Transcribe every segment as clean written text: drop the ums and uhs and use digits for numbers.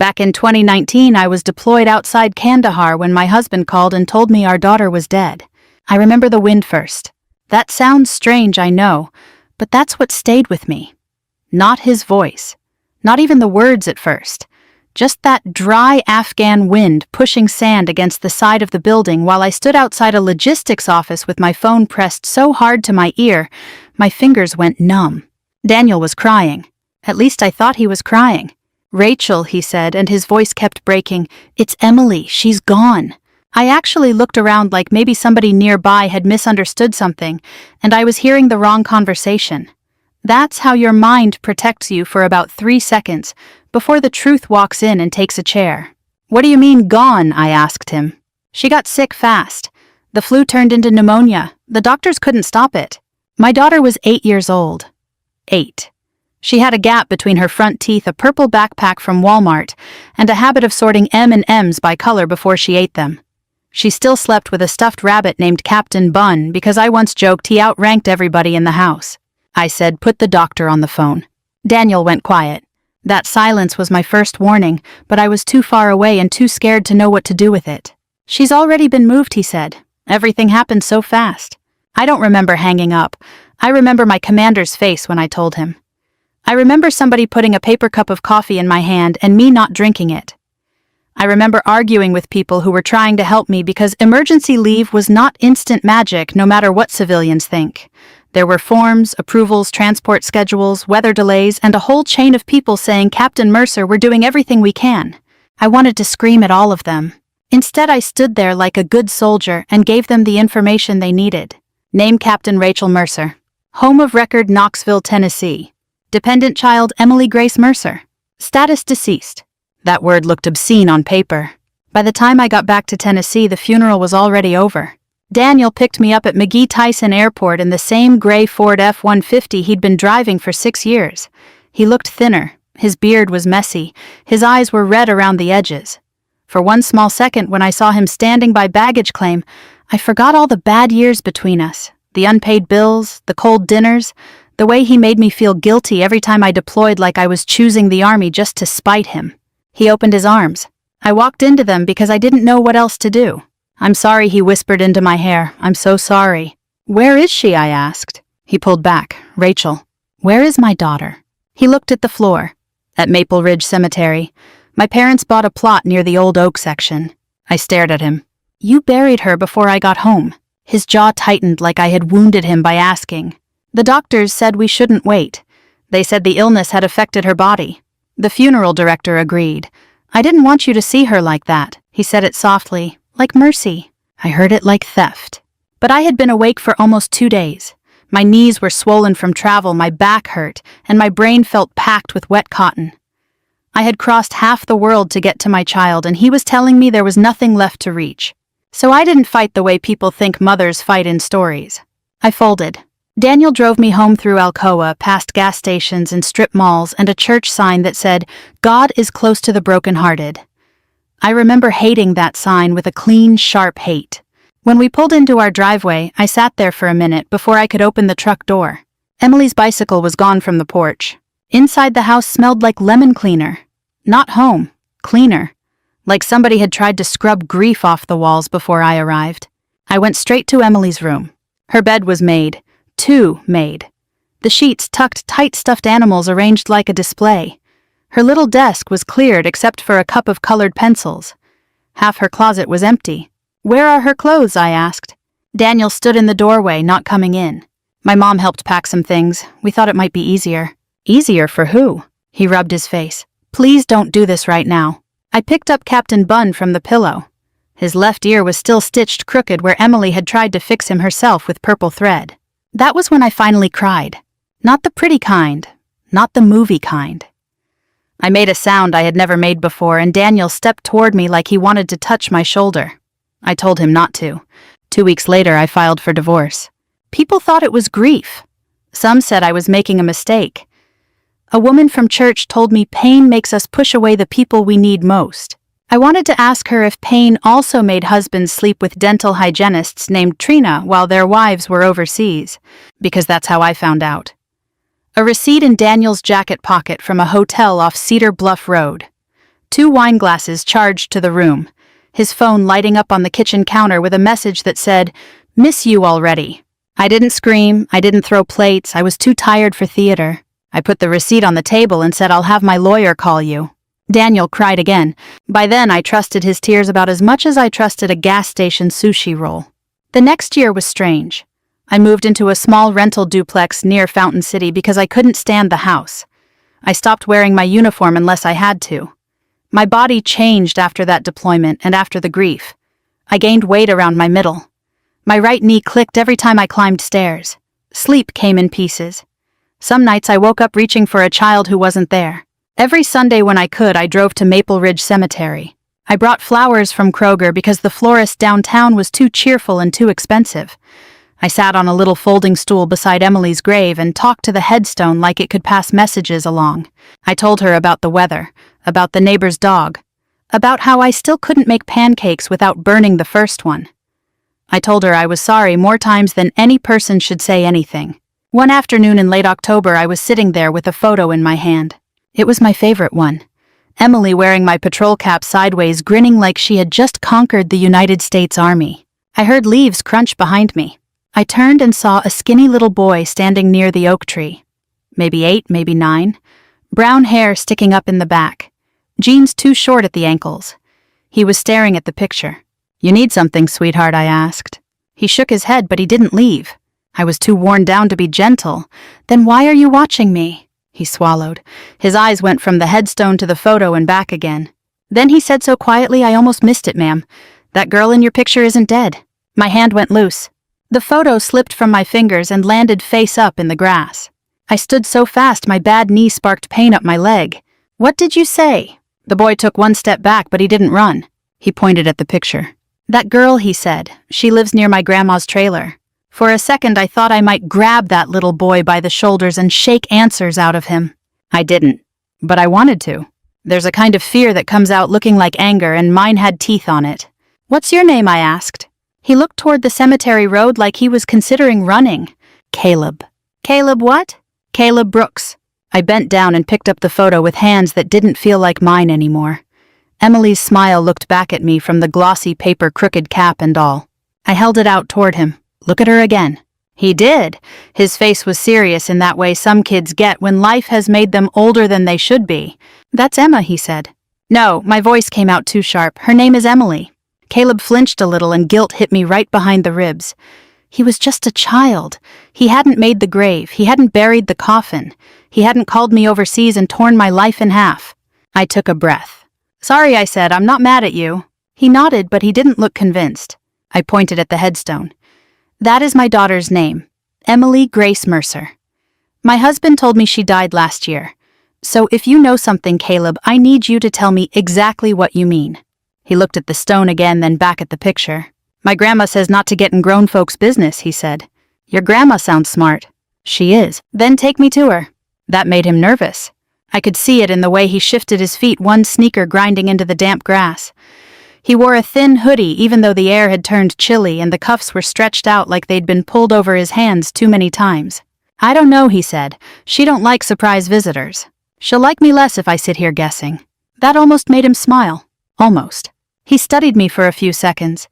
Back in 2019, I was deployed outside Kandahar when my husband called and told me our daughter was dead. I remember the wind first. That sounds strange, I know, but that's what stayed with me. Not his voice. Not even the words at first. Just that dry Afghan wind pushing sand against the side of the building while I stood outside a logistics office with my phone pressed so hard to my ear, my fingers went numb. Daniel was crying. At least I thought he was crying. "Rachel," he said, and his voice kept breaking. "It's Emily. She's gone." I actually looked around like maybe somebody nearby had misunderstood something, and I was hearing the wrong conversation. That's how your mind protects you for about 3 seconds before the truth walks in and takes a chair. "What do you mean, gone?" I asked him. "She got sick fast. The flu turned into pneumonia. The doctors couldn't stop it. My daughter was 8 years old. 8. She had a gap between her front teeth, a purple backpack from Walmart, and a habit of sorting M&Ms by color before she ate them. She still slept with a stuffed rabbit named Captain Bun because I once joked he outranked everybody in the house. I said, "Put the doctor on the phone." Daniel went quiet. That silence was my first warning, but I was too far away and too scared to know what to do with it. "She's already been moved," he said. "Everything happened so fast." I don't remember hanging up. I remember my commander's face when I told him. I remember somebody putting a paper cup of coffee in my hand and me not drinking it. I remember arguing with people who were trying to help me because emergency leave was not instant magic no matter what civilians think. There were forms, approvals, transport schedules, weather delays, and a whole chain of people saying, "Captain Mercer, we're doing everything we can." I wanted to scream at all of them. Instead, I stood there like a good soldier and gave them the information they needed. Name Captain Rachel Mercer. Home of record Knoxville, Tennessee. Dependent child Emily Grace Mercer. Status deceased. That word looked obscene on paper. By the time I got back to Tennessee, the funeral was already over. Daniel picked me up at McGee Tyson Airport in the same gray Ford F-150 he'd been driving for 6 years. He looked thinner. His beard was messy. His eyes were red around the edges. For one small second, when I saw him standing by baggage claim, I forgot all the bad years between us. The unpaid bills, the cold dinners, the way he made me feel guilty every time I deployed like I was choosing the army just to spite him. He opened his arms. I walked into them because I didn't know what else to do. "I'm sorry," he whispered into my hair. "I'm so sorry." "Where is she?" I asked. He pulled back. "Rachel, where is my daughter?" He looked at the floor. "At Maple Ridge Cemetery. My parents bought a plot near the old oak section." I stared at him. "You buried her before I got home." His jaw tightened like I had wounded him by asking. "The doctors said we shouldn't wait. They said the illness had affected her body." The funeral director agreed. "I didn't want you to see her like that." He said it softly, like mercy. I heard it like theft. But I had been awake for almost 2 days. My knees were swollen from travel, my back hurt, and my brain felt packed with wet cotton. I had crossed half the world to get to my child, and he was telling me there was nothing left to reach. So I didn't fight the way people think mothers fight in stories. I folded. Daniel drove me home through Alcoa, past gas stations and strip malls, and a church sign that said, "God is close to the brokenhearted." I remember hating that sign with a clean, sharp hate. When we pulled into our driveway, I sat there for a minute before I could open the truck door. Emily's bicycle was gone from the porch. Inside the house smelled like lemon cleaner. Not home, cleaner. Like somebody had tried to scrub grief off the walls before I arrived. I went straight to Emily's room. Her bed was made. 2 made. The sheets tucked tight stuffed animals arranged like a display. Her little desk was cleared except for a cup of colored pencils. Half her closet was empty. "Where are her clothes?" I asked. Daniel stood in the doorway, not coming in. My mom helped pack some things. We thought it might be easier. "Easier for who?" He rubbed his face. "Please don't do this right now." I picked up Captain Bun from the pillow. His left ear was still stitched crooked where Emily had tried to fix him herself with purple thread. That was when I finally cried. Not the pretty kind. Not the movie kind. I made a sound I had never made before, and Daniel stepped toward me like he wanted to touch my shoulder. I told him not to. 2 weeks later, I filed for divorce. People thought it was grief. Some said I was making a mistake. A woman from church told me pain makes us push away the people we need most. I wanted to ask her if pain also made husbands sleep with dental hygienists named Trina while their wives were overseas, because that's how I found out. A receipt in Daniel's jacket pocket from a hotel off Cedar Bluff Road. 2 wine glasses charged to the room. His phone lighting up on the kitchen counter with a message that said, "Miss you already." I didn't scream, I didn't throw plates, I was too tired for theater. I put the receipt on the table and said, "I'll have my lawyer call you." Daniel cried again. By then, I trusted his tears about as much as I trusted a gas station sushi roll. The next year was strange. I moved into a small rental duplex near Fountain City because I couldn't stand the house. I stopped wearing my uniform unless I had to. My body changed after that deployment and after the grief. I gained weight around my middle. My right knee clicked every time I climbed stairs. Sleep came in pieces. Some nights I woke up reaching for a child who wasn't there. Every Sunday when I could, I drove to Maple Ridge Cemetery. I brought flowers from Kroger because the florist downtown was too cheerful and too expensive. I sat on a little folding stool beside Emily's grave and talked to the headstone like it could pass messages along. I told her about the weather, about the neighbor's dog, about how I still couldn't make pancakes without burning the first one. I told her I was sorry more times than any person should say anything. One afternoon in late October, I was sitting there with a photo in my hand. It was my favorite one. Emily wearing my patrol cap sideways, grinning like she had just conquered the United States Army. I heard leaves crunch behind me. I turned and saw a skinny little boy standing near the oak tree. Maybe 8, maybe 9. Brown hair sticking up in the back. Jeans too short at the ankles. He was staring at the picture. "You need something, sweetheart?" I asked. He shook his head, but he didn't leave. I was too worn down to be gentle. "Then why are you watching me?" He swallowed. His eyes went from the headstone to the photo and back again. Then he said so quietly I almost missed it, "Ma'am. That girl in your picture isn't dead." My hand went loose. The photo slipped from my fingers and landed face up in the grass. I stood so fast my bad knee sparked pain up my leg. "What did you say?" The boy took one step back, but he didn't run. He pointed at the picture. "That girl," he said. "She lives near my grandma's trailer." For a second I thought I might grab that little boy by the shoulders and shake answers out of him. I didn't, but I wanted to. There's a kind of fear that comes out looking like anger, and mine had teeth on it. "What's your name?" I asked. He looked toward the cemetery road like he was considering running. "Caleb." "Caleb what?" "Caleb Brooks." I bent down and picked up the photo with hands that didn't feel like mine anymore. Emily's smile looked back at me from the glossy paper crooked cap and all. I held it out toward him. "Look at her again." He did. His face was serious in that way some kids get when life has made them older than they should be. "That's Emma," he said. "No," my voice came out too sharp. "Her name is Emily." Caleb flinched a little and guilt hit me right behind the ribs. He was just a child. He hadn't made the grave. He hadn't buried the coffin. He hadn't called me overseas and torn my life in half. I took a breath. "Sorry," I said. "I'm not mad at you." He nodded, but he didn't look convinced. I pointed at the headstone. "That is my daughter's name, Emily Grace Mercer. My husband told me she died last year. So if you know something, Caleb, I need you to tell me exactly what you mean." He looked at the stone again, then back at the picture. "My grandma says not to get in grown folks' business," he said. "Your grandma sounds smart." "She is." "Then take me to her." That made him nervous. I could see it in the way he shifted his feet, one sneaker grinding into the damp grass. He wore a thin hoodie even though the air had turned chilly and the cuffs were stretched out like they'd been pulled over his hands too many times. "I don't know," he said. "She don't like surprise visitors. She'll like me less if I sit here guessing." That almost made him smile. Almost. He studied me for a few seconds.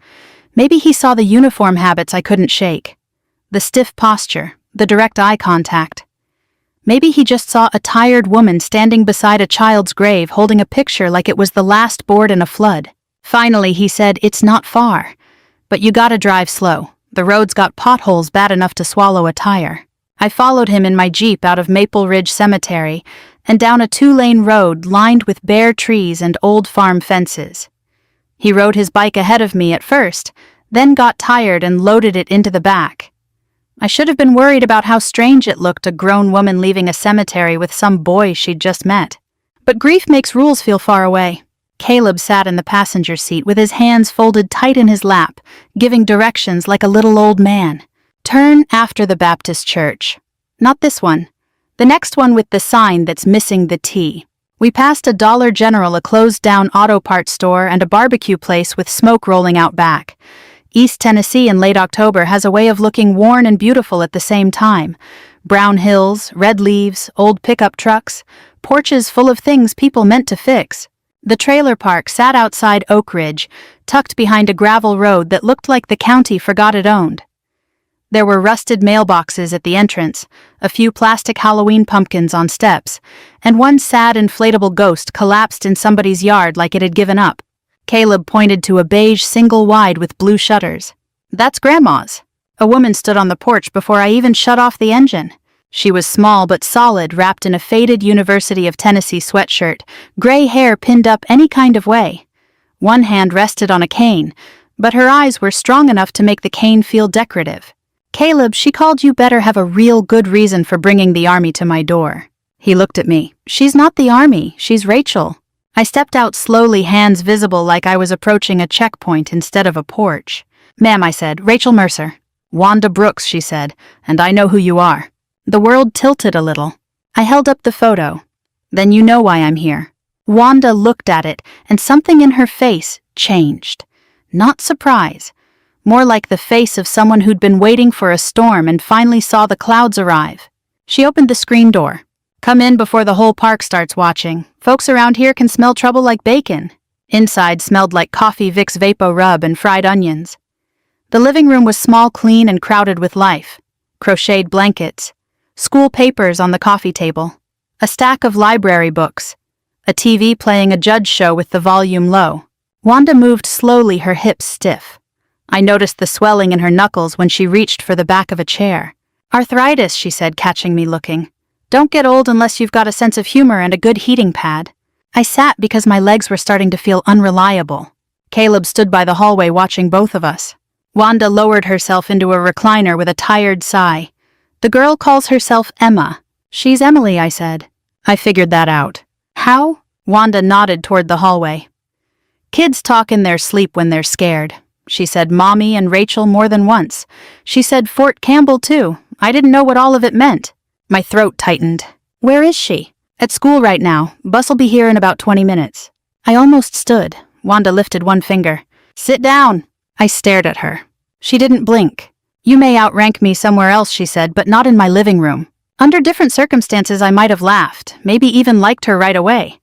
Maybe he saw the uniform habits I couldn't shake. The stiff posture, the direct eye contact. Maybe he just saw a tired woman standing beside a child's grave holding a picture like it was the last board in a flood. Finally, he said, "It's not far. But you gotta drive slow. The road's got potholes bad enough to swallow a tire." I followed him in my Jeep out of Maple Ridge Cemetery and down a 2-lane road lined with bare trees and old farm fences. He rode his bike ahead of me at first, then got tired and loaded it into the back. I should have been worried about how strange it looked, a grown woman leaving a cemetery with some boy she'd just met. But grief makes rules feel far away. Caleb sat in the passenger seat with his hands folded tight in his lap, giving directions like a little old man. "Turn after the Baptist church." Not this one. The next one with the sign that's missing the T. We passed a Dollar General, a closed-down auto parts store, and a barbecue place with smoke rolling out back. East Tennessee in late October has a way of looking worn and beautiful at the same time. Brown hills, red leaves, old pickup trucks, porches full of things people meant to fix. The trailer park sat outside Oak Ridge, tucked behind a gravel road that looked like the county forgot it owned. There were rusted mailboxes at the entrance, a few plastic Halloween pumpkins on steps, and one sad inflatable ghost collapsed in somebody's yard like it had given up. Caleb pointed to a beige single-wide with blue shutters. "That's Grandma's." A woman stood on the porch before I even shut off the engine. She was small but solid, wrapped in a faded University of Tennessee sweatshirt, gray hair pinned up any kind of way. One hand rested on a cane, but her eyes were strong enough to make the cane feel decorative. "Caleb, she called you better have a real good reason for bringing the army to my door." He looked at me. "She's not the army, she's Rachel." I stepped out slowly, hands visible like I was approaching a checkpoint instead of a porch. "Ma'am," I said, "Rachel Mercer." "Wanda Brooks," she said, "and I know who you are." The world tilted a little. I held up the photo. "Then you know why I'm here." Wanda looked at it, and something in her face changed. Not surprise. More like the face of someone who'd been waiting for a storm and finally saw the clouds arrive. She opened the screen door. "Come in before the whole park starts watching. Folks around here can smell trouble like bacon." Inside smelled like coffee Vicks Vapo Rub and fried onions. The living room was small, clean, and crowded with life. Crocheted blankets, school papers on the coffee table, a stack of library books, a TV playing a judge show with the volume low. Wanda moved slowly, her hips stiff. I noticed the swelling in her knuckles when she reached for the back of a chair. "Arthritis," she said, catching me looking. "Don't get old unless you've got a sense of humor and a good heating pad." I sat because my legs were starting to feel unreliable. Caleb stood by the hallway watching both of us. Wanda lowered herself into a recliner with a tired sigh. "The girl calls herself Emma." "She's Emily," I said. "I figured that out." "How?" Wanda nodded toward the hallway. "Kids talk in their sleep when they're scared." She said Mommy and Rachel more than once. She said Fort Campbell too. I didn't know what all of it meant. My throat tightened. "Where is she?" "At school right now. Bus'll be here in about 20 minutes. I almost stood. Wanda lifted one finger. "Sit down." I stared at her. She didn't blink. "You may outrank me somewhere else," she said, "but not in my living room." Under different circumstances I might have laughed, maybe even liked her right away.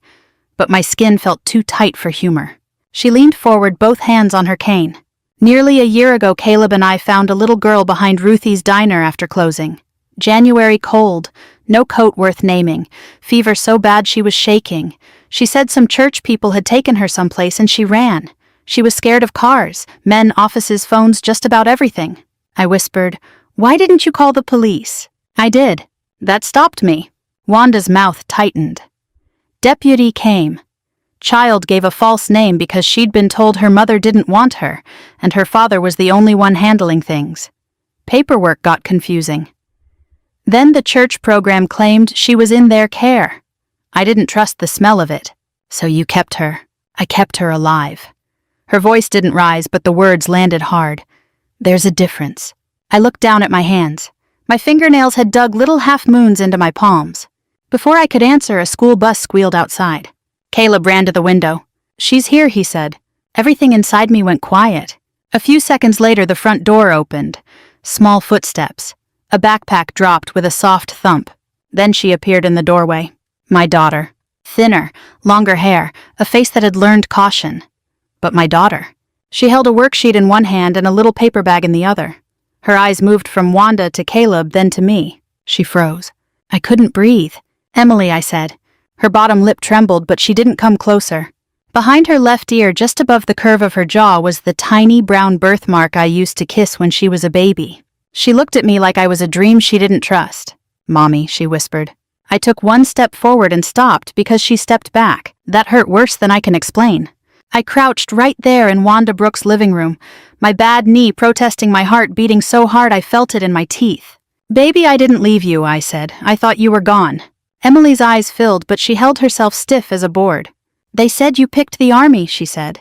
But my skin felt too tight for humor. She leaned forward, both hands on her cane. "Nearly a year ago, Caleb and I found a little girl behind Ruthie's diner after closing. January cold, no coat worth naming, fever so bad she was shaking. She said some church people had taken her someplace and she ran. She was scared of cars, men, offices, phones, just about everything." I whispered, "Why didn't you call the police?" "I did. That stopped me." Wanda's mouth tightened. "Deputy came. Child gave a false name because she'd been told her mother didn't want her, and her father was the only one handling things. Paperwork got confusing. Then the church program claimed she was in their care. I didn't trust the smell of it. So you kept her." "I kept her alive." Her voice didn't rise, but the words landed hard. "There's a difference." I looked down at my hands. My fingernails had dug little half-moons into my palms. Before I could answer, a school bus squealed outside. Caleb ran to the window. "She's here," he said. Everything inside me went quiet. A few seconds later, the front door opened. Small footsteps. A backpack dropped with a soft thump. Then she appeared in the doorway. My daughter. Thinner, longer hair, a face that had learned caution. But my daughter. She held a worksheet in one hand and a little paper bag in the other. Her eyes moved from Wanda to Caleb, then to me. She froze. I couldn't breathe. "Emily," I said. Her bottom lip trembled, but she didn't come closer. Behind her left ear, just above the curve of her jaw, was the tiny brown birthmark I used to kiss when she was a baby. She looked at me like I was a dream she didn't trust. "Mommy," she whispered. I took one step forward and stopped because she stepped back. That hurt worse than I can explain. I crouched right there in Wanda Brooks' living room, my bad knee protesting my heart beating so hard I felt it in my teeth. "Baby, I didn't leave you," I said. "I thought you were gone." Emily's eyes filled, but she held herself stiff as a board. "They said you picked the army," she said.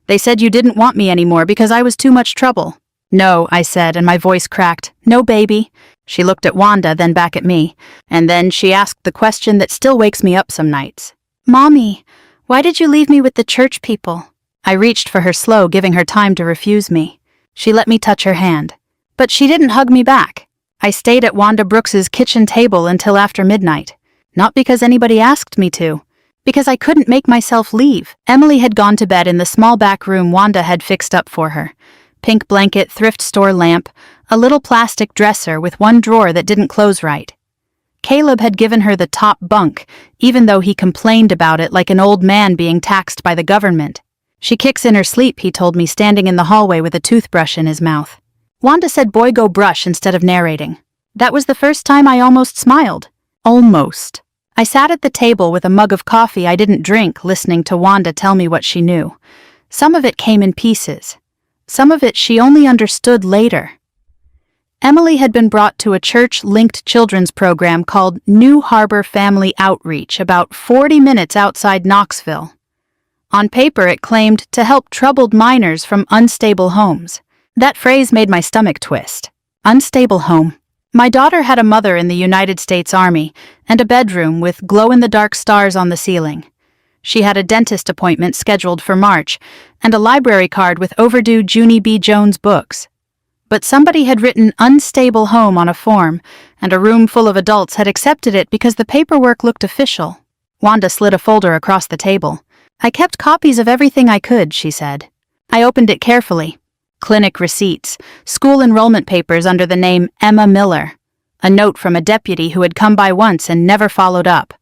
"They said you didn't want me anymore because I was too much trouble." "No," I said, and my voice cracked. "No, baby." She looked at Wanda, then back at me, and then she asked the question that still wakes me up some nights. "Mommy, why did you leave me with the church people?" I reached for her slow, giving her time to refuse me. She let me touch her hand. But she didn't hug me back. I stayed at Wanda Brooks's kitchen table until after midnight. Not because anybody asked me to. Because I couldn't make myself leave. Emily had gone to bed in the small back room Wanda had fixed up for her. Pink blanket, thrift store lamp, a little plastic dresser with one drawer that didn't close right. Caleb had given her the top bunk, even though he complained about it like an old man being taxed by the government. She kicks in her sleep, he told me, standing in the hallway with a toothbrush in his mouth. Wanda said, "Boy, go brush," instead of narrating. That was the first time I almost smiled. Almost. I sat at the table with a mug of coffee I didn't drink, listening to Wanda tell me what she knew. Some of it came in pieces. Some of it she only understood later. Emily had been brought to a church-linked children's program called New Harbor Family Outreach, about 40 minutes outside Knoxville. On paper, it claimed to help troubled minors from unstable homes. That phrase made my stomach twist. Unstable home. My daughter had a mother in the United States Army and a bedroom with glow-in-the-dark stars on the ceiling. She had a dentist appointment scheduled for March and a library card with overdue Junie B. Jones books. But somebody had written unstable home on a form, and a room full of adults had accepted it because the paperwork looked official. Wanda slid a folder across the table. "I kept copies of everything I could," she said. I opened it carefully. Clinic receipts, school enrollment papers under the name Emma Miller, a note from a deputy who had come by once and never followed up,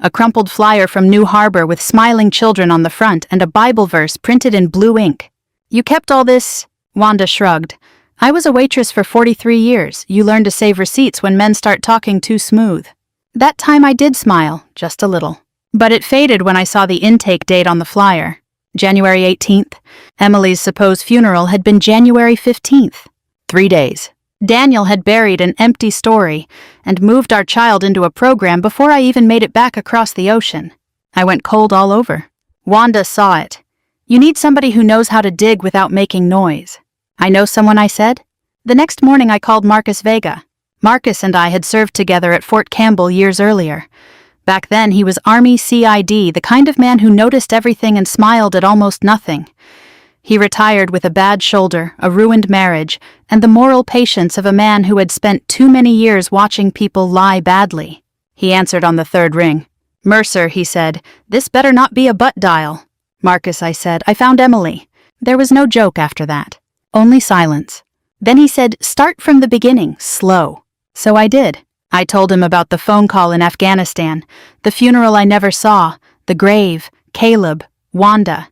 a crumpled flyer from New Harbor with smiling children on the front and a Bible verse printed in blue ink. "You kept all this?" Wanda shrugged. "I was a waitress for 43 years. You learn to save receipts when men start talking too smooth." That time I did smile, just a little. But it faded when I saw the intake date on the flyer. January 18th. Emily's supposed funeral had been January 15th. 3 days. Daniel had buried an empty story and moved our child into a program before I even made it back across the ocean. I went cold all over. Wanda saw it. "You need somebody who knows how to dig without making noise." "I know someone," I said. The next morning I called Marcus Vega. Marcus and I had served together at Fort Campbell years earlier. Back then, he was Army CID, the kind of man who noticed everything and smiled at almost nothing. He retired with a bad shoulder, a ruined marriage, and the moral patience of a man who had spent too many years watching people lie badly. He answered on the third ring. "Mercer," he said, "this better not be a butt dial." "Marcus," I said, "I found Emily." There was no joke after that. Only silence. Then he said, "Start from the beginning, slow." So I did. I told him about the phone call in Afghanistan, the funeral I never saw, the grave, Caleb, Wanda.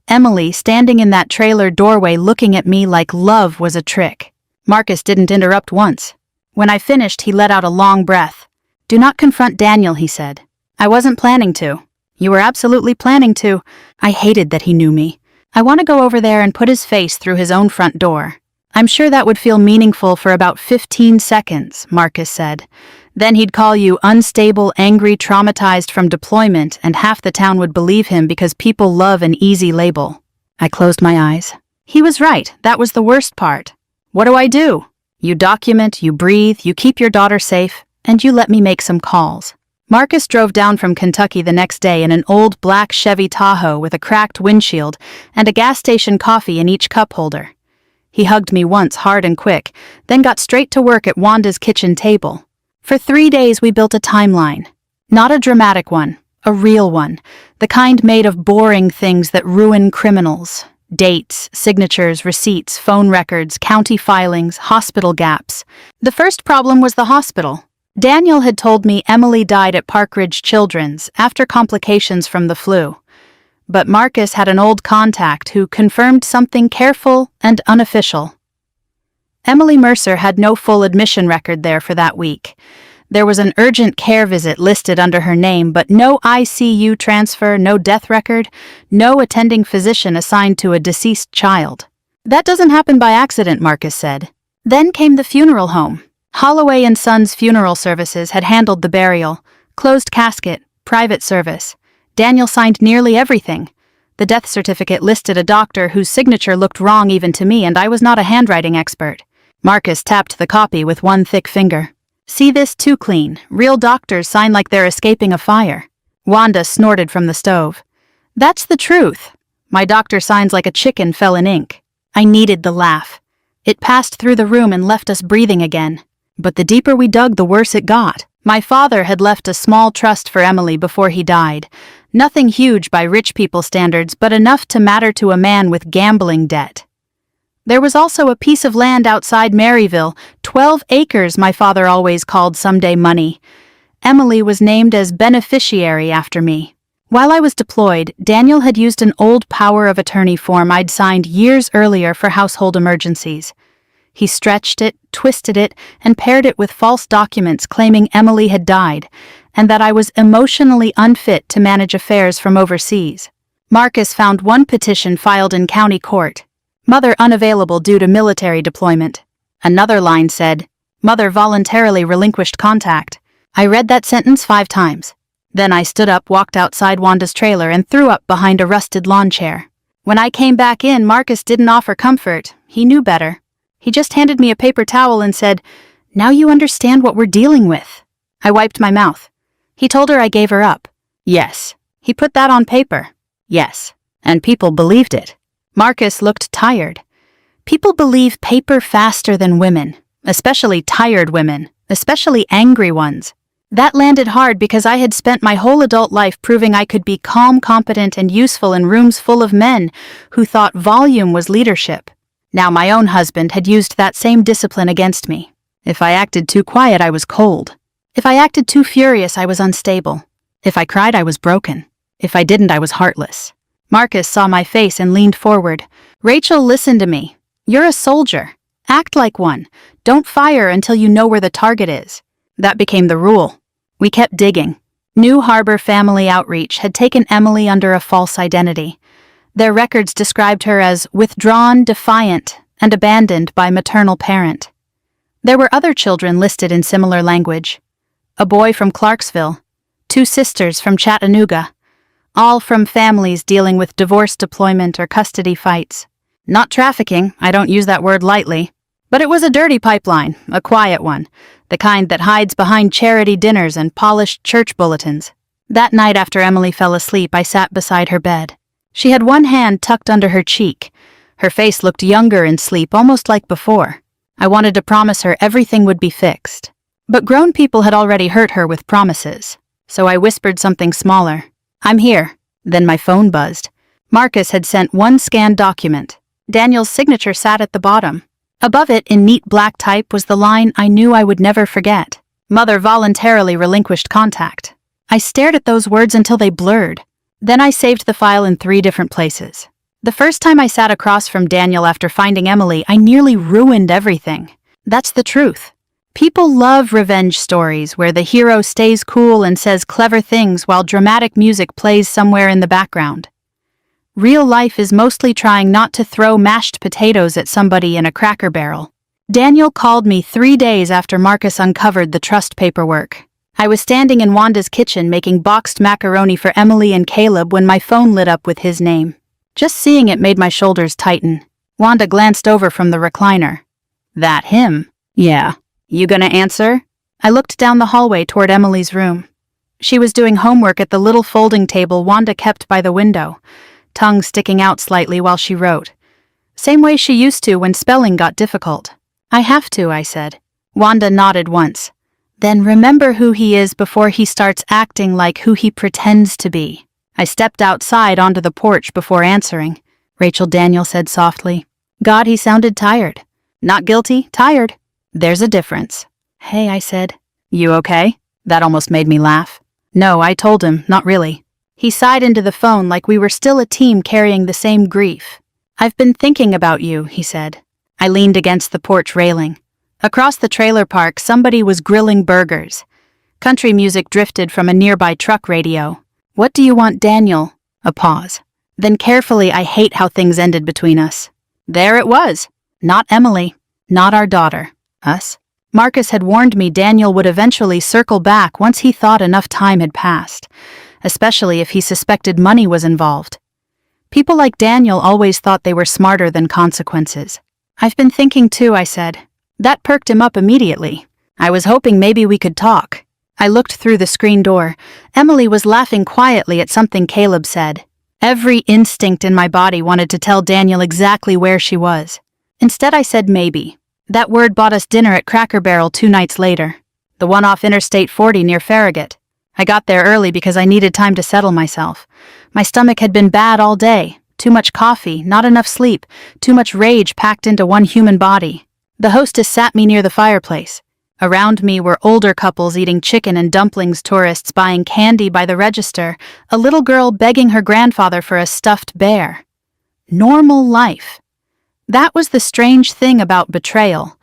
Emily standing in that trailer doorway looking at me like love was a trick. Marcus didn't interrupt once. When I finished, he let out a long breath. "Do not confront Daniel," he said. "I wasn't planning to." "You were absolutely planning to." I hated that he knew me. "I want to go over there and put his face through his own front door." "I'm sure that would feel meaningful for about 15 seconds, Marcus said. "Then he'd call you unstable, angry, traumatized from deployment, and half the town would believe him because people love an easy label." I closed my eyes. He was right, that was the worst part. What do I do? You document, you breathe, you keep your daughter safe, and you let me make some calls. Marcus drove down from Kentucky the next day in an old black Chevy Tahoe with a cracked windshield and a gas station coffee in each cup holder. He hugged me once hard and quick, then got straight to work at Wanda's kitchen table. For 3 days we built a timeline. Not a dramatic one, a real one. The kind made of boring things that ruin criminals. Dates, signatures, receipts, phone records, county filings, hospital gaps. The first problem was the hospital. Daniel had told me Emily died at Park Ridge Children's after complications from the flu. But Marcus had an old contact who confirmed something careful and unofficial. Emily Mercer had no full admission record there for that week. There was an urgent care visit listed under her name, but no ICU transfer, no death record, no attending physician assigned to a deceased child. "That doesn't happen by accident," Marcus said. Then came the funeral home. Holloway and Sons Funeral Services had handled the burial, closed casket, private service. Daniel signed nearly everything. The death certificate listed a doctor whose signature looked wrong even to me, and I was not a handwriting expert. Marcus tapped the copy with one thick finger. "See this, too clean. Real doctors sign like they're escaping a fire." Wanda snorted from the stove. "That's the truth. My doctor signs like a chicken fell in ink." I needed the laugh. It passed through the room and left us breathing again. But the deeper we dug, the worse it got. My father had left a small trust for Emily before he died. Nothing huge by rich people standards, but enough to matter to a man with gambling debt. There was also a piece of land outside Maryville, 12 acres my father always called someday money. Emily was named as beneficiary after me. While I was deployed, Daniel had used an old power of attorney form I'd signed years earlier for household emergencies. He stretched it, twisted it, and paired it with false documents claiming Emily had died, and that I was emotionally unfit to manage affairs from overseas. Marcus found one petition filed in county court. Mother unavailable due to military deployment. Another line said, Mother voluntarily relinquished contact. I read that sentence 5 times. Then I stood up, walked outside Wanda's trailer, and threw up behind a rusted lawn chair. When I came back in, Marcus didn't offer comfort. He knew better. He just handed me a paper towel and said, Now you understand what we're dealing with. I wiped my mouth. He told her I gave her up. Yes. He put that on paper. Yes. And people believed it. Marcus looked tired. People believe paper faster than women, especially tired women, especially angry ones. That landed hard because I had spent my whole adult life proving I could be calm, competent, and useful in rooms full of men who thought volume was leadership. Now my own husband had used that same discipline against me. If I acted too quiet, I was cold. If I acted too furious, I was unstable. If I cried, I was broken. If I didn't, I was heartless. Marcus saw my face and leaned forward. Rachel, listen to me. You're a soldier. Act like one. Don't fire until you know where the target is. That became the rule. We kept digging. New Harbor Family Outreach had taken Emily under a false identity. Their records described her as withdrawn, defiant, and abandoned by maternal parent. There were other children listed in similar language. A boy from Clarksville, 2 sisters from Chattanooga, all from families dealing with divorce, deployment, or custody fights. Not trafficking, I don't use that word lightly, but it was a dirty pipeline, a quiet one, the kind that hides behind charity dinners and polished church bulletins. That night after Emily fell asleep, I sat beside her bed. She had one hand tucked under her cheek. Her face looked younger in sleep, almost like before. I wanted to promise her everything would be fixed. But grown people had already hurt her with promises, so I whispered something smaller. I'm here. Then my phone buzzed. Marcus had sent one scanned document. Daniel's signature sat at the bottom. Above it, in neat black type, was the line I knew I would never forget. Mother voluntarily relinquished contact. I stared at those words until they blurred. Then I saved the file in 3 different places. The first time I sat across from Daniel after finding Emily, I nearly ruined everything. That's the truth. People love revenge stories where the hero stays cool and says clever things while dramatic music plays somewhere in the background. Real life is mostly trying not to throw mashed potatoes at somebody in a Cracker Barrel. Daniel called me 3 days after Marcus uncovered the trust paperwork. I was standing in Wanda's kitchen making boxed macaroni for Emily and Caleb when my phone lit up with his name. Just seeing it made my shoulders tighten. Wanda glanced over from the recliner. That him? Yeah. You gonna answer? I looked down the hallway toward Emily's room. She was doing homework at the little folding table Wanda kept by the window, tongue sticking out slightly while she wrote. Same way she used to when spelling got difficult. I have to, I said. Wanda nodded once. Then remember who he is before he starts acting like who he pretends to be. I stepped outside onto the porch before answering. Rachel, Daniel said softly. God, he sounded tired. Not guilty, tired. There's a difference. Hey, I said. You okay? That almost made me laugh. No, I told him, not really. He sighed into the phone like we were still a team carrying the same grief. I've been thinking about you, he said. I leaned against the porch railing. Across the trailer park, somebody was grilling burgers. Country music drifted from a nearby truck radio. What do you want, Daniel? A pause. Then carefully, I hate how things ended between us. There it was. Not Emily. Not our daughter. Us. Marcus had warned me Daniel would eventually circle back once he thought enough time had passed, especially if he suspected money was involved. People like Daniel always thought they were smarter than consequences. I've been thinking too, I said. That perked him up immediately. I was hoping maybe we could talk. I looked through the screen door. Emily was laughing quietly at something Caleb said. Every instinct in my body wanted to tell Daniel exactly where she was. Instead, I said maybe. That word bought us dinner at Cracker Barrel 2 nights later. The one off Interstate 40 near Farragut. I got there early because I needed time to settle myself. My stomach had been bad all day. Too much coffee, not enough sleep, too much rage packed into one human body. The hostess sat me near the fireplace. Around me were older couples eating chicken and dumplings, tourists buying candy by the register, a little girl begging her grandfather for a stuffed bear. Normal life. That was the strange thing about betrayal.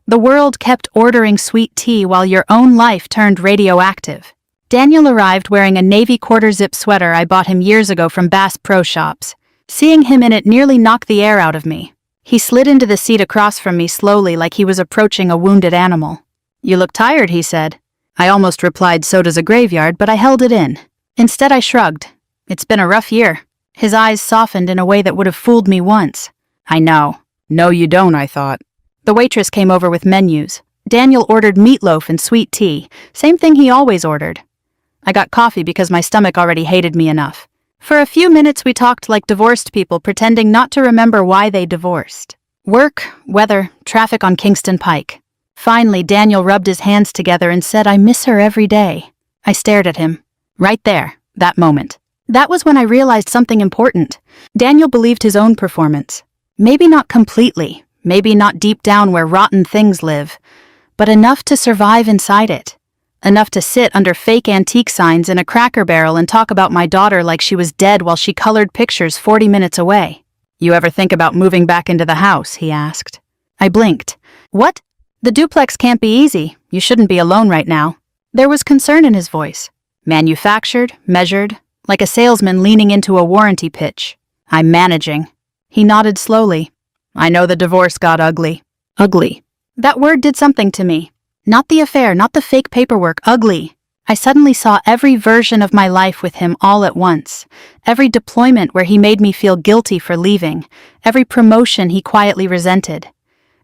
The world kept ordering sweet tea while your own life turned radioactive. Daniel arrived wearing a navy quarter-zip sweater I bought him years ago from Bass Pro Shops. Seeing him in it nearly knocked the air out of me. He slid into the seat across from me slowly like he was approaching a wounded animal. "You look tired," he said. I almost replied, "So does a graveyard," but I held it in. Instead I shrugged. "It's been a rough year." His eyes softened in a way that would have fooled me once. "I know." "No, you don't," I thought. The waitress came over with menus. Daniel ordered meatloaf and sweet tea, same thing he always ordered. I got coffee because my stomach already hated me enough. For a few minutes we talked like divorced people, pretending not to remember why they divorced. Work, weather, traffic on Kingston Pike. Finally, Daniel rubbed his hands together and said, "I miss her every day." I stared at him. Right there, that moment. That was when I realized something important. Daniel believed his own performance. Maybe not completely, maybe not deep down where rotten things live, but enough to survive inside it. Enough to sit under fake antique signs in a Cracker Barrel and talk about my daughter like she was dead while she colored pictures 40 minutes away. "You ever think about moving back into the house?" he asked. I blinked. "What? The duplex can't be easy. You shouldn't be alone right now." There was concern in his voice. Manufactured, measured, like a salesman leaning into a warranty pitch. "I'm managing." He nodded slowly. "I know the divorce got ugly." Ugly. That word did something to me. Not the affair, not the fake paperwork, ugly. I suddenly saw every version of my life with him all at once. Every deployment where he made me feel guilty for leaving. Every promotion he quietly resented.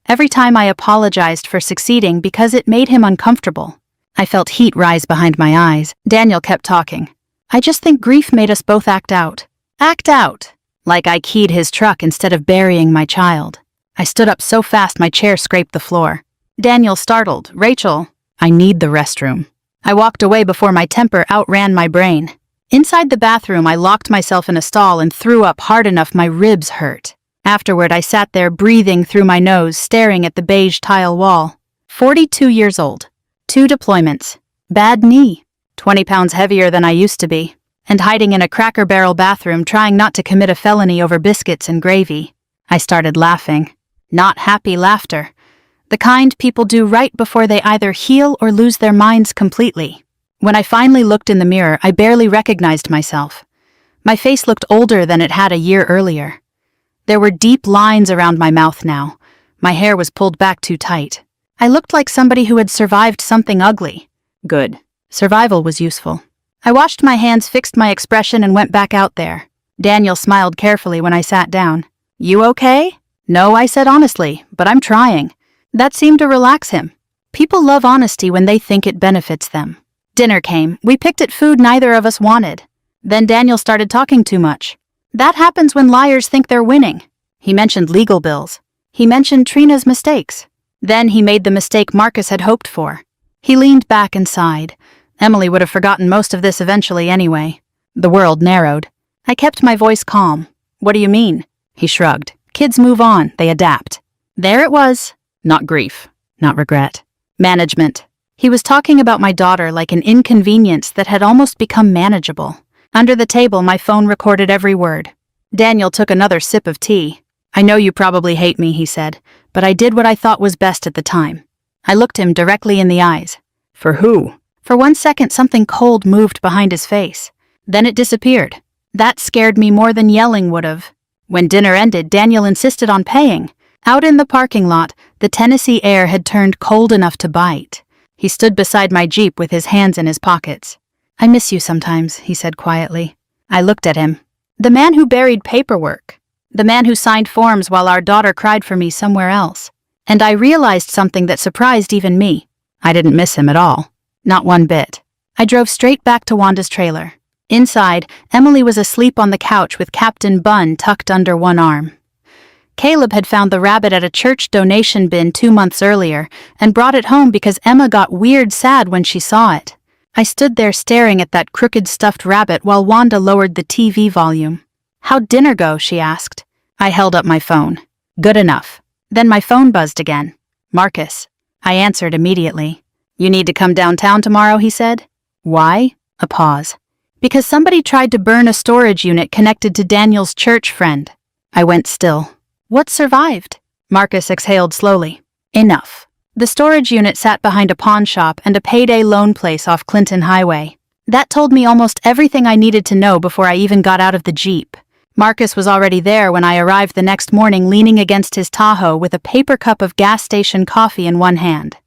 Every time I apologized for succeeding because it made him uncomfortable. I felt heat rise behind my eyes. Daniel kept talking. "I just think grief made us both act out." Act out! Like I keyed his truck instead of burying my child. I stood up so fast my chair scraped the floor. Daniel startled. "Rachel, I need the restroom." I walked away before my temper outran my brain. Inside the bathroom, I locked myself in a stall and threw up hard enough my ribs hurt. Afterward, I sat there breathing through my nose, staring at the beige tile wall. 42 years old. 2 deployments. Bad knee. 20 pounds heavier than I used to be. And hiding in a Cracker Barrel bathroom trying not to commit a felony over biscuits and gravy. I started laughing. Not happy laughter. The kind people do right before they either heal or lose their minds completely. When I finally looked in the mirror, I barely recognized myself. My face looked older than it had a year earlier. There were deep lines around my mouth now. My hair was pulled back too tight. I looked like somebody who had survived something ugly. Good. Survival was useful. I washed my hands, fixed my expression, and went back out there. Daniel smiled carefully when I sat down. "You okay?" "No," I said honestly, "but I'm trying." That seemed to relax him. People love honesty when they think it benefits them. Dinner came. We picked at food neither of us wanted. Then Daniel started talking too much. That happens when liars think they're winning. He mentioned legal bills. He mentioned Trina's mistakes. Then he made the mistake Marcus had hoped for. He leaned back and sighed. Emily would have forgotten most of this eventually anyway. The world narrowed. I kept my voice calm. "What do you mean?" He shrugged. "Kids move on. They adapt." There it was. Not grief. Not regret. Management. He was talking about my daughter like an inconvenience that had almost become manageable. Under the table, my phone recorded every word. Daniel took another sip of tea. "I know you probably hate me," he said, "but I did what I thought was best at the time." I looked him directly in the eyes. "For who?" For 1 second, something cold moved behind his face. Then it disappeared. That scared me more than yelling would have. When dinner ended, Daniel insisted on paying. Out in the parking lot, the Tennessee air had turned cold enough to bite. He stood beside my Jeep with his hands in his pockets. "I miss you sometimes," he said quietly. I looked at him. The man who buried paperwork. The man who signed forms while our daughter cried for me somewhere else. And I realized something that surprised even me. I didn't miss him at all. Not one bit. I drove straight back to Wanda's trailer. Inside, Emily was asleep on the couch with Captain Bun tucked under one arm. Caleb had found the rabbit at a church donation bin 2 months earlier and brought it home because Emma got weird sad when she saw it. I stood there staring at that crooked stuffed rabbit while Wanda lowered the TV volume. "How'd dinner go?" she asked. I held up my phone. "Good enough." Then my phone buzzed again. "Marcus." I answered immediately. "You need to come downtown tomorrow," he said. "Why?" A pause. "Because somebody tried to burn a storage unit connected to Daniel's church friend." I went still. "What survived?" Marcus exhaled slowly. "Enough." The storage unit sat behind a pawn shop and a payday loan place off Clinton Highway. That told me almost everything I needed to know before I even got out of the Jeep. Marcus was already there when I arrived the next morning, leaning against his Tahoe with a paper cup of gas station coffee in one hand.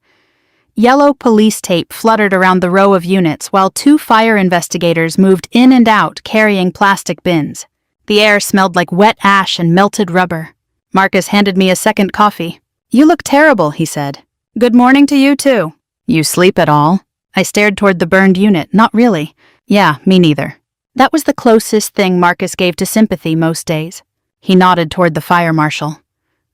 Yellow police tape fluttered around the row of units while 2 fire investigators moved in and out carrying plastic bins. The air smelled like wet ash and melted rubber. Marcus handed me a second coffee. "You look terrible," he said. "Good morning to you, too." "You sleep at all?" I stared toward the burned unit. "Not really." "Yeah, me neither." That was the closest thing Marcus gave to sympathy most days. He nodded toward the fire marshal.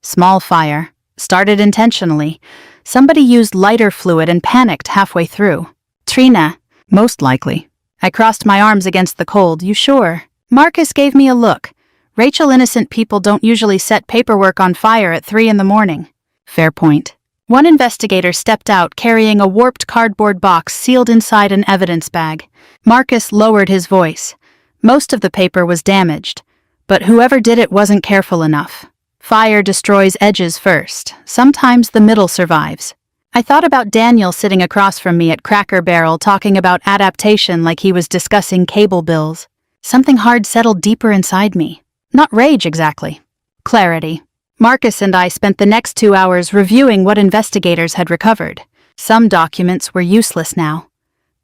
"Small fire. Started intentionally. Somebody used lighter fluid and panicked halfway through." "Trina." "Most likely." I crossed my arms against the cold. "You sure?" Marcus gave me a look. "Rachel, innocent people don't usually set paperwork on fire at 3 in the morning." "Fair point." One investigator stepped out carrying a warped cardboard box sealed inside an evidence bag. Marcus lowered his voice. Most of the paper was damaged, but whoever did it wasn't careful enough. Fire destroys edges first. Sometimes the middle survives. I thought about Daniel sitting across from me at Cracker Barrel talking about adaptation like he was discussing cable bills. Something hard settled deeper inside me. Not rage exactly. Clarity. Marcus and I spent the next 2 hours reviewing what investigators had recovered. Some documents were useless now.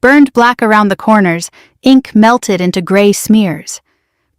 Burned black around the corners, ink melted into gray smears.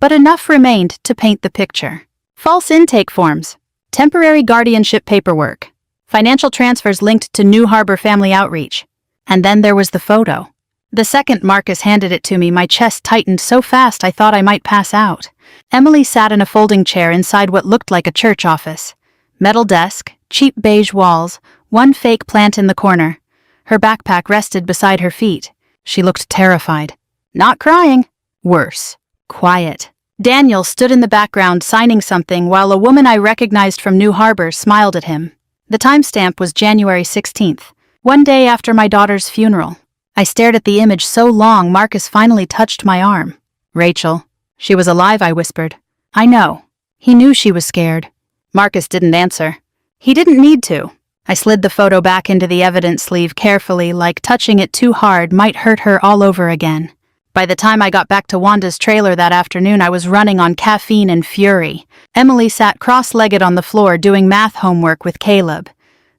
But enough remained to paint the picture. False intake forms, temporary guardianship paperwork, financial transfers linked to New Harbor Family Outreach. And then there was the photo. The second Marcus handed it to me, my chest tightened so fast I thought I might pass out. Emily sat in a folding chair inside what looked like a church office. Metal desk, cheap beige walls, one fake plant in the corner. Her backpack rested beside her feet. She looked terrified. Not crying. Worse. Quiet. Daniel stood in the background signing something while a woman I recognized from New Harbor smiled at him. The timestamp was January 16th, one day after my daughter's funeral. I stared at the image so long Marcus finally touched my arm. "Rachel." "She was alive," I whispered. "I know." He knew she was scared. Marcus didn't answer. He didn't need to. I slid the photo back into the evidence sleeve carefully, like touching it too hard might hurt her all over again. By the time I got back to Wanda's trailer that afternoon, I was running on caffeine and fury. Emily sat cross-legged on the floor doing math homework with Caleb.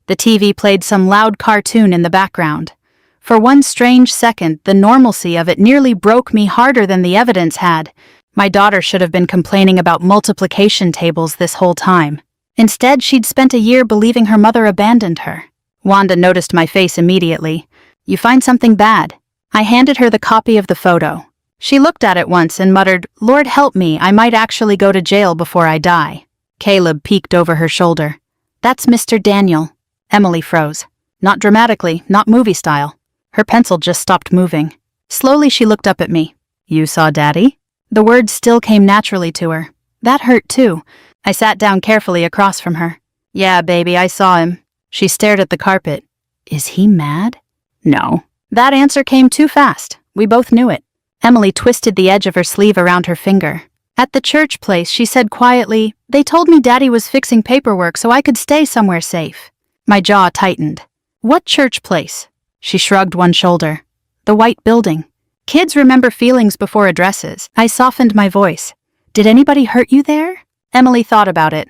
The TV played some loud cartoon in the background. For one strange second, the normalcy of it nearly broke me harder than the evidence had. My daughter should have been complaining about multiplication tables this whole time. Instead, she'd spent a year believing her mother abandoned her. Wanda noticed my face immediately. "You find something bad?" I handed her the copy of the photo. She looked at it once and muttered, "Lord help me, I might actually go to jail before I die." Caleb peeked over her shoulder. "That's Mr. Daniel." Emily froze. Not dramatically, not movie style. Her pencil just stopped moving. Slowly she looked up at me. "You saw Daddy?" The words still came naturally to her. That hurt too. I sat down carefully across from her. "Yeah, baby, I saw him." She stared at the carpet. "Is he mad?" "No." That answer came too fast. We both knew it. Emily twisted the edge of her sleeve around her finger. "At the church place," she said quietly, "they told me Daddy was fixing paperwork so I could stay somewhere safe." My jaw tightened. "What church place?" She shrugged one shoulder. "The white building. Kids remember feelings before addresses." I softened my voice. "Did anybody hurt you there?" Emily thought about it.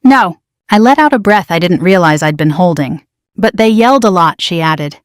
"No." I let out a breath I didn't realize I'd been holding. "But they yelled a lot," she added.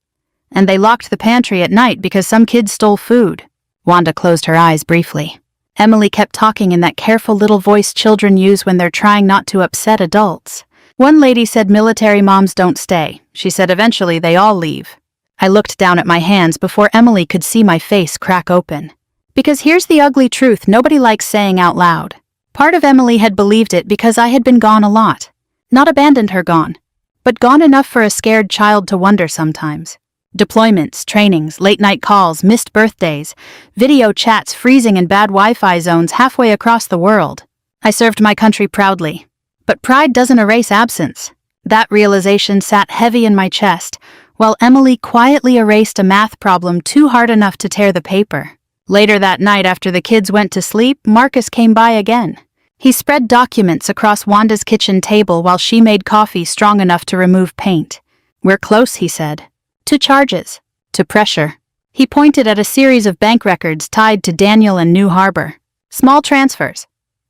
"And they locked the pantry at night because some kids stole food." Wanda closed her eyes briefly. Emily kept talking in that careful little voice children use when they're trying not to upset adults. "One lady said military moms don't stay. She said eventually they all leave." I looked down at my hands before Emily could see my face crack open. Because here's the ugly truth nobody likes saying out loud. Part of Emily had believed it because I had been gone a lot. Not abandoned her gone, but gone enough for a scared child to wonder sometimes. Deployments, trainings, late-night calls, missed birthdays, video chats freezing in bad Wi-Fi zones halfway across the world. I served my country proudly. But pride doesn't erase absence. That realization sat heavy in my chest, while Emily quietly erased a math problem too hard enough to tear the paper. Later that night, after the kids went to sleep, Marcus came by again. He spread documents across Wanda's kitchen table while she made coffee strong enough to remove paint. "We're close," he said. "To charges. To pressure." He pointed at a series of bank records tied to Daniel and New Harbor. Small transfers.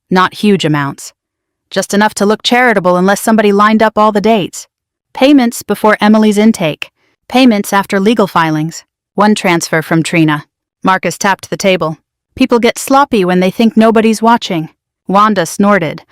Not huge amounts. Just enough to look charitable unless somebody lined up all the dates. Payments before Emily's intake. Payments after legal filings. One transfer from Trina. Marcus tapped the table. "People get sloppy when they think nobody's watching." Wanda snorted.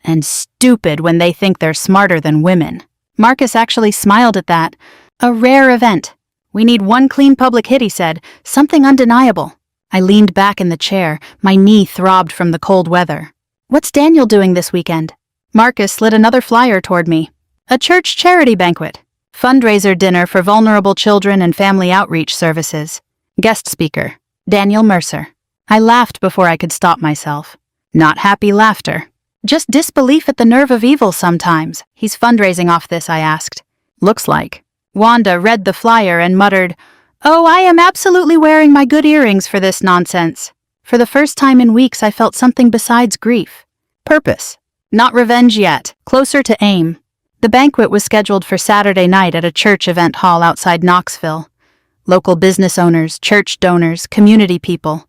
"And stupid when they think they're smarter than women." Marcus actually smiled at that. "A rare event. We need one clean public hit," he said. "Something undeniable." I leaned back in the chair. My knee throbbed from the cold weather. "What's Daniel doing this weekend?" Marcus slid another flyer toward me. "A church charity banquet. Fundraiser dinner for vulnerable children and family outreach services. Guest speaker, Daniel Mercer." I laughed before I could stop myself. Not happy laughter. "Just disbelief at the nerve of evil sometimes. He's fundraising off this," I asked. "Looks like." Wanda read the flyer and muttered, "Oh, I am absolutely wearing my good earrings for this nonsense." For the first time in weeks, I felt something besides grief. Purpose. Not revenge yet, closer to aim. The banquet was scheduled for Saturday night at a church event hall outside Knoxville. Local business owners, church donors, community people.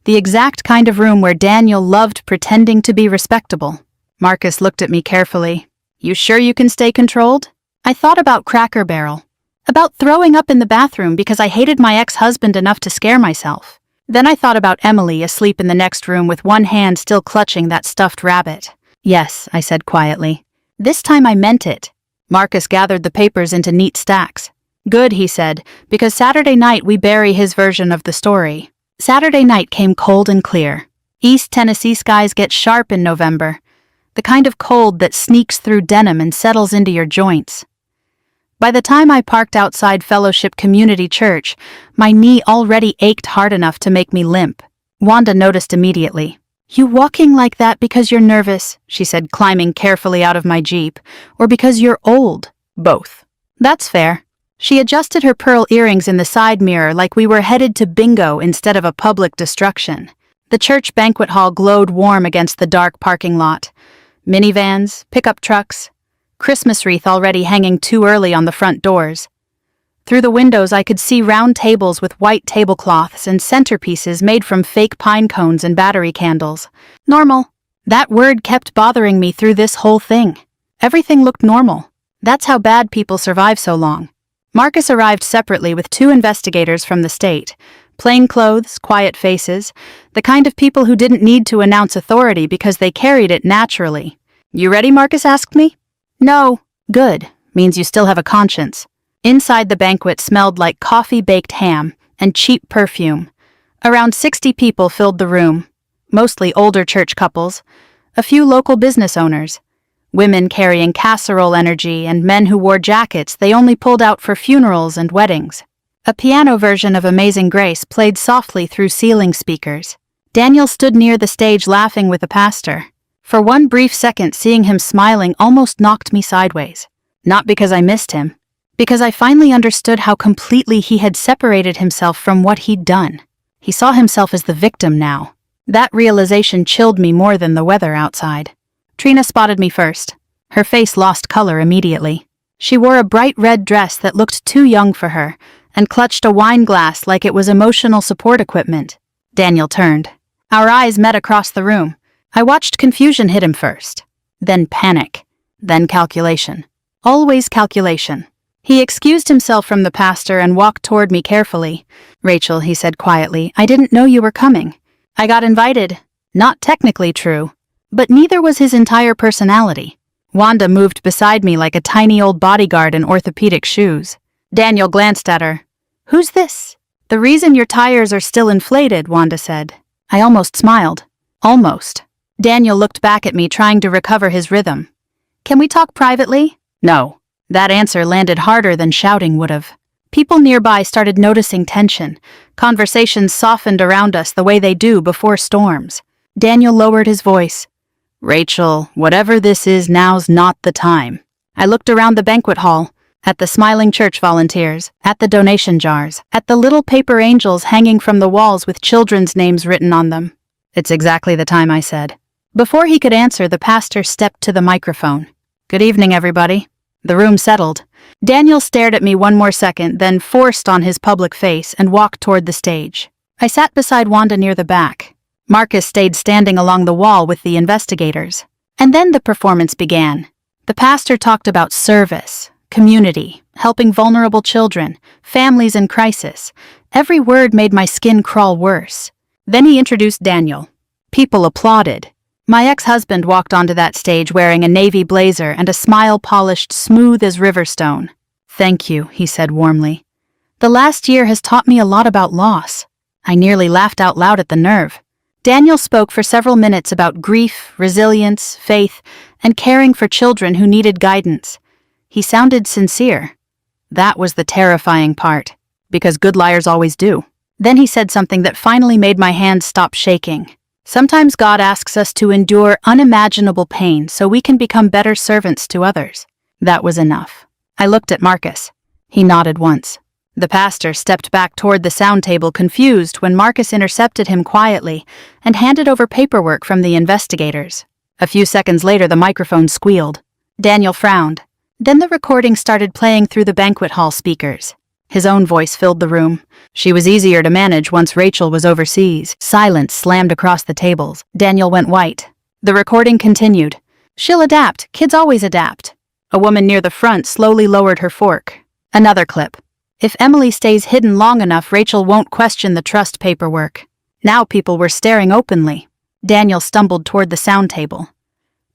The exact kind of room where Daniel loved pretending to be respectable. Marcus looked at me carefully. "You sure you can stay controlled?" I thought about Cracker Barrel. About throwing up in the bathroom because I hated my ex-husband enough to scare myself. Then I thought about Emily asleep in the next room with one hand still clutching that stuffed rabbit. "Yes," I said quietly. This time I meant it. Marcus gathered the papers into neat stacks. "Good," he said, "because Saturday night we bury his version of the story." Saturday night came cold and clear. East Tennessee skies get sharp in November. The kind of cold that sneaks through denim and settles into your joints. By the time I parked outside Fellowship Community Church, my knee already ached hard enough to make me limp. Wanda noticed immediately. "You walking like that because you're nervous," she said, climbing carefully out of my Jeep, "or because you're old?" "Both." "That's fair." She adjusted her pearl earrings in the side mirror like we were headed to bingo instead of a public destruction. The church banquet hall glowed warm against the dark parking lot. Minivans, pickup trucks, Christmas wreath already hanging too early on the front doors. Through the windows I could see round tables with white tablecloths and centerpieces made from fake pine cones and battery candles. Normal. That word kept bothering me through this whole thing. Everything looked normal. That's how bad people survive so long. Marcus arrived separately with 2 investigators from the state. Plain clothes, quiet faces, the kind of people who didn't need to announce authority because they carried it naturally. "You ready?" Marcus asked me. "No." "Good. Means you still have a conscience." Inside the banquet smelled like coffee-baked ham and cheap perfume. Around 60 people filled the room, mostly older church couples, a few local business owners, women carrying casserole energy and men who wore jackets they only pulled out for funerals and weddings. A piano version of Amazing Grace played softly through ceiling speakers. Daniel stood near the stage laughing with the pastor. For one brief second, seeing him smiling almost knocked me sideways. Not because I missed him, because I finally understood how completely he had separated himself from what he'd done. He saw himself as the victim now. That realization chilled me more than the weather outside. Trina spotted me first. Her face lost color immediately. She wore a bright red dress that looked too young for her, and clutched a wine glass like it was emotional support equipment. Daniel turned. Our eyes met across the room. I watched confusion hit him first, then panic, then calculation. Always calculation. He excused himself from the pastor and walked toward me carefully. "Rachel," he said quietly, "I didn't know you were coming. I got invited." Not technically true, but neither was his entire personality. Wanda moved beside me like a tiny old bodyguard in orthopedic shoes. Daniel glanced at her. "Who's this?" "The reason your tires are still inflated," Wanda said. I almost smiled. Almost. Daniel looked back at me, trying to recover his rhythm. "Can we talk privately?" "No." That answer landed harder than shouting would have. People nearby started noticing tension. Conversations softened around us the way they do before storms. Daniel lowered his voice. "Rachel, whatever this is, now's not the time." I looked around the banquet hall, at the smiling church volunteers, at the donation jars, at the little paper angels hanging from the walls with children's names written on them. "It's exactly the time," I said. Before he could answer, the pastor stepped to the microphone. "Good evening, everybody." The room settled. Daniel stared at me one more second, then forced on his public face and walked toward the stage. I sat beside Wanda near the back. Marcus stayed standing along the wall with the investigators. And then the performance began. The pastor talked about service, community, helping vulnerable children, families in crisis. Every word made my skin crawl worse. Then he introduced Daniel. People applauded. My ex-husband walked onto that stage wearing a navy blazer and a smile polished smooth as riverstone. "Thank you," he said warmly. "The last year has taught me a lot about loss." I nearly laughed out loud at the nerve. Daniel spoke for several minutes about grief, resilience, faith, and caring for children who needed guidance. He sounded sincere. That was the terrifying part, because good liars always do. Then he said something that finally made my hands stop shaking. Sometimes God asks us to endure unimaginable pain so we can become better servants to others. That was enough. I looked at Marcus. He nodded once. The pastor stepped back toward the sound table, confused, when Marcus intercepted him quietly and handed over paperwork from the investigators. A few seconds later, the microphone squealed. Daniel frowned. Then the recording started playing through the banquet hall speakers. His own voice filled the room. She was easier to manage once Rachel was overseas. Silence slammed across the tables. Daniel went white. The recording continued. "She'll adapt. Kids always adapt." A woman near the front slowly lowered her fork. Another clip. "If Emily stays hidden long enough, Rachel won't question the trust paperwork." Now people were staring openly. Daniel stumbled toward the sound table.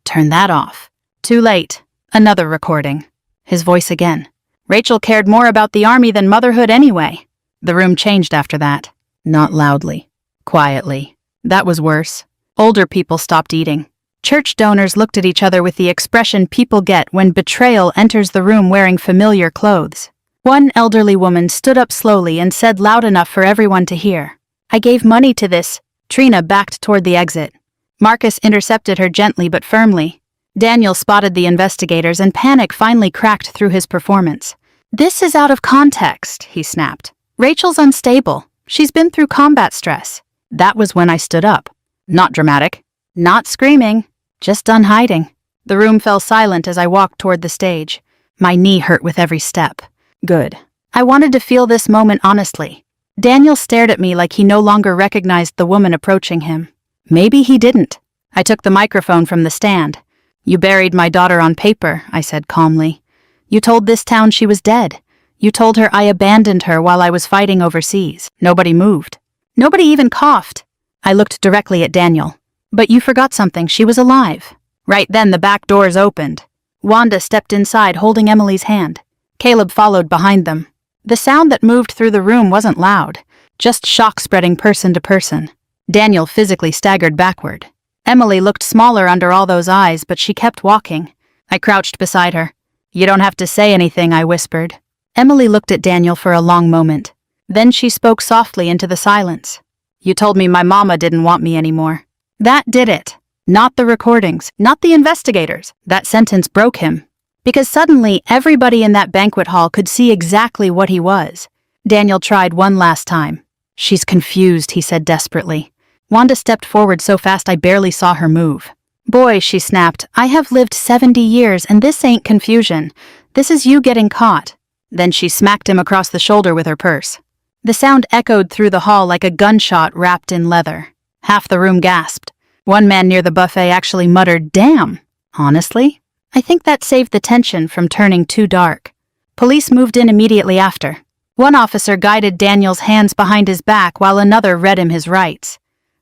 "Turn that off." Too late. Another recording. His voice again. "Rachel cared more about the army than motherhood anyway." The room changed after that. Not loudly. Quietly. That was worse. Older people stopped eating. Church donors looked at each other with the expression people get when betrayal enters the room wearing familiar clothes. One elderly woman stood up slowly and said loud enough for everyone to hear, "I gave money to this." Trina backed toward the exit. Marcus intercepted her gently but firmly. Daniel spotted the investigators and panic finally cracked through his performance. "This is out of context," he snapped. "Rachel's unstable. She's been through combat stress." That was when I stood up. Not dramatic. Not screaming. Just done hiding. The room fell silent as I walked toward the stage. My knee hurt with every step. Good. I wanted to feel this moment honestly. Daniel stared at me like he no longer recognized the woman approaching him. Maybe he didn't. I took the microphone from the stand. "You buried my daughter on paper," I said calmly. "You told this town she was dead. You told her I abandoned her while I was fighting overseas." Nobody moved. Nobody even coughed. I looked directly at Daniel. "But you forgot something. She was alive." Right then the back doors opened. Wanda stepped inside holding Emily's hand. Caleb followed behind them. The sound that moved through the room wasn't loud, just shock spreading person to person. Daniel physically staggered backward. Emily looked smaller under all those eyes, but she kept walking. I crouched beside her. "You don't have to say anything," I whispered. Emily looked at Daniel for a long moment. Then she spoke softly into the silence. "You told me my mama didn't want me anymore." That did it. Not the recordings, not the investigators. That sentence broke him. Because suddenly everybody in that banquet hall could see exactly what he was. Daniel tried one last time. "She's confused," he said desperately. Wanda stepped forward so fast I barely saw her move. "Boy," she snapped, "I have lived 70 years and this ain't confusion. This is you getting caught." Then she smacked him across the shoulder with her purse. The sound echoed through the hall like a gunshot wrapped in leather. Half the room gasped. One man near the buffet actually muttered, "Damn." Honestly, I think that saved the tension from turning too dark. Police moved in immediately after. One officer guided Daniel's hands behind his back while another read him his rights.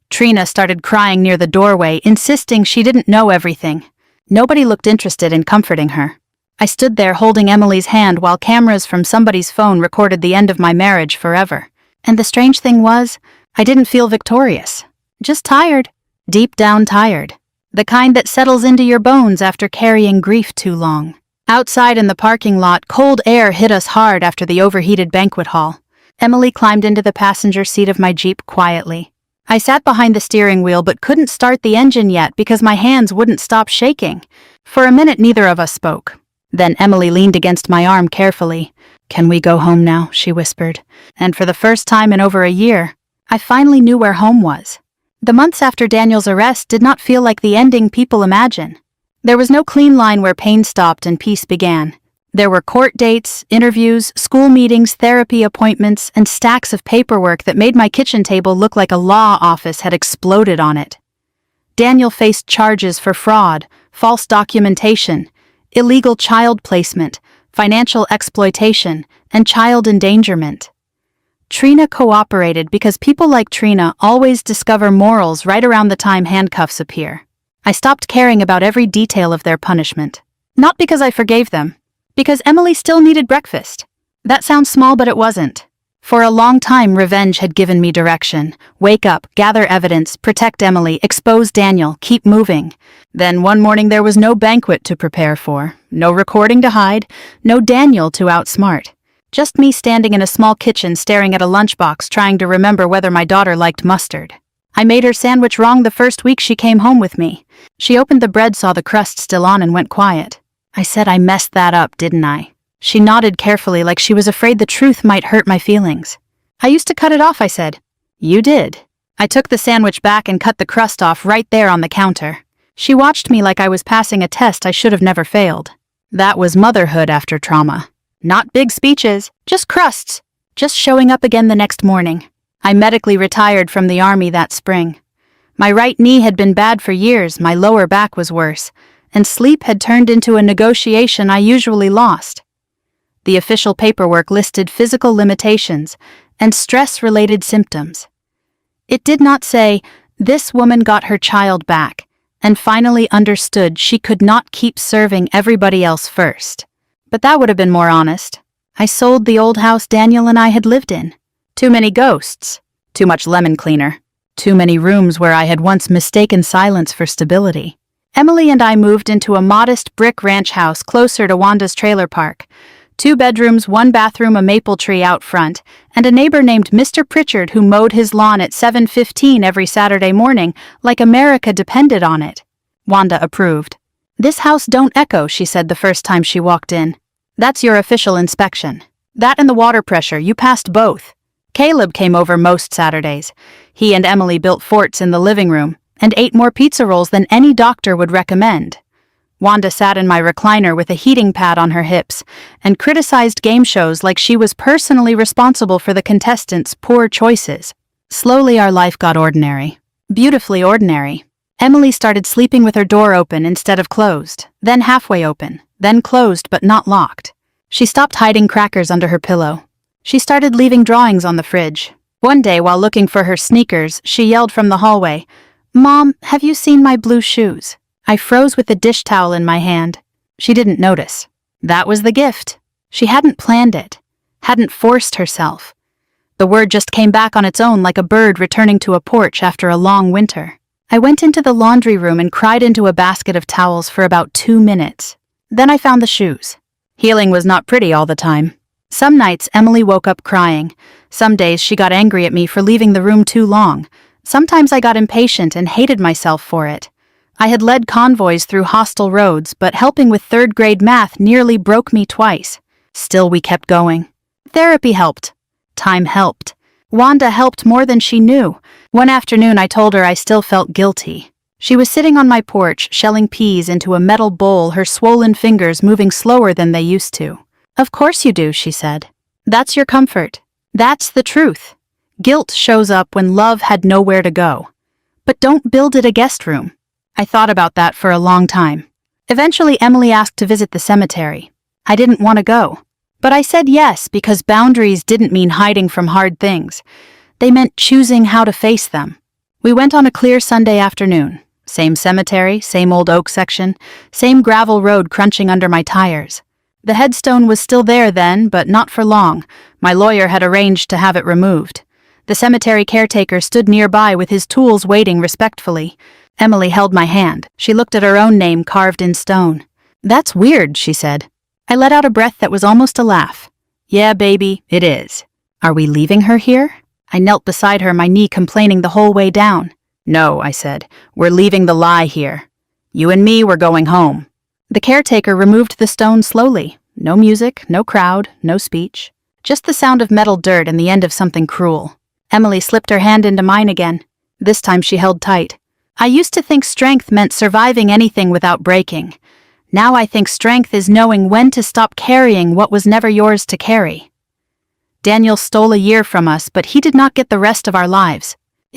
Trina started crying near the doorway, insisting she didn't know everything. Nobody looked interested in comforting her. I stood there holding Emily's hand while cameras from somebody's phone recorded the end of my marriage forever. And the strange thing was, I didn't feel victorious. Just tired. Deep down tired. The kind that settles into your bones after carrying grief too long. Outside in the parking lot, cold air hit us hard after the overheated banquet hall. Emily climbed into the passenger seat of my Jeep quietly. I sat behind the steering wheel but couldn't start the engine yet because my hands wouldn't stop shaking. For a minute, neither of us spoke. Then Emily leaned against my arm carefully. "Can we go home now?" she whispered. And for the first time in over a year, I finally knew where home was. The months after Daniel's arrest did not feel like the ending people imagine. There was no clean line where pain stopped and peace began. There were court dates, interviews, school meetings, therapy appointments, and stacks of paperwork that made my kitchen table look like a law office had exploded on it. Daniel faced charges for fraud, false documentation, illegal child placement, financial exploitation, and child endangerment. Trina cooperated because people like Trina always discover morals right around the time handcuffs appear. I stopped caring about every detail of their punishment. Not because I forgave them, because Emily still needed breakfast. That sounds small, but it wasn't. For a long time, revenge had given me direction. Wake up, gather evidence, protect Emily, expose Daniel, keep moving. Then one morning there was no banquet to prepare for, no recording to hide, no Daniel to outsmart. Just me standing in a small kitchen staring at a lunchbox trying to remember whether my daughter liked mustard. I made her sandwich wrong the first week she came home with me. She opened the bread, saw the crust still on, and went quiet. I said, "I messed that up, didn't I?" She nodded carefully like she was afraid the truth might hurt my feelings. "I used to cut it off," I said. "You did." I took the sandwich back and cut the crust off right there on the counter. She watched me like I was passing a test I should have never failed. That was motherhood after trauma. Not big speeches, just crusts. Just showing up again the next morning. I medically retired from the army that spring. My right knee had been bad for years, my lower back was worse, and sleep had turned into a negotiation I usually lost. The official paperwork listed physical limitations and stress-related symptoms. It did not say, "This woman got her child back," and finally understood she could not keep serving everybody else first. But that would have been more honest. I sold the old house Daniel and I had lived in. Too many ghosts. Too much lemon cleaner. Too many rooms where I had once mistaken silence for stability. Emily and I moved into a modest brick ranch house closer to Wanda's trailer park. 2 bedrooms, 1 bathroom, a maple tree out front, and a neighbor named Mr. Pritchard who mowed his lawn at 7:15 every Saturday morning like America depended on it. Wanda approved. "This house don't echo," she said the first time she walked in. "That's your official inspection. That and the water pressure, you passed both." Caleb came over most Saturdays. He and Emily built forts in the living room and ate more pizza rolls than any doctor would recommend. Wanda sat in my recliner with a heating pad on her hips and criticized game shows like she was personally responsible for the contestants' poor choices. Slowly our life got ordinary. Beautifully ordinary. Emily started sleeping with her door open instead of closed, then halfway open, then closed but not locked. She stopped hiding crackers under her pillow. She started leaving drawings on the fridge. One day, while looking for her sneakers, she yelled from the hallway, "Mom, have you seen my blue shoes?" I froze with the dish towel in my hand. She didn't notice. That was the gift. She hadn't planned it, hadn't forced herself. The word just came back on its own like a bird returning to a porch after a long winter. I went into the laundry room and cried into a basket of towels for about 2 minutes. Then I found the shoes. Healing was not pretty all the time. Some nights Emily woke up crying. Some days she got angry at me for leaving the room too long. Sometimes I got impatient and hated myself for it. I had led convoys through hostile roads, but helping with 3rd grade math nearly broke me twice. Still, we kept going. Therapy helped. Time helped. Wanda helped more than she knew. One afternoon I told her I still felt guilty. She was sitting on my porch, shelling peas into a metal bowl, her swollen fingers moving slower than they used to. "Of course you do," she said. "That's your comfort. That's the truth. Guilt shows up when love had nowhere to go. But don't build it a guest room." I thought about that for a long time. Eventually Emily asked to visit the cemetery. I didn't want to go. But I said yes because boundaries didn't mean hiding from hard things. They meant choosing how to face them. We went on a clear Sunday afternoon. Same cemetery, same old oak section, same gravel road crunching under my tires. The headstone was still there then, but not for long. My lawyer had arranged to have it removed. The cemetery caretaker stood nearby with his tools waiting respectfully. Emily held my hand. She looked at her own name carved in stone. "That's weird," she said. I let out a breath that was almost a laugh. Yeah, baby, it is. Are we leaving her here? I knelt beside her, my knee complaining the whole way down. No, I said. We're leaving the lie here. You and me, we're going home. The caretaker removed the stone slowly. No music, no crowd, no speech. Just the sound of metal dirt and the end of something cruel. Emily slipped her hand into mine again. This time she held tight. I used to think strength meant surviving anything without breaking. Now I think strength is knowing when to stop carrying what was never yours to carry. Daniel stole a year from us, but he did not get the rest of our lives.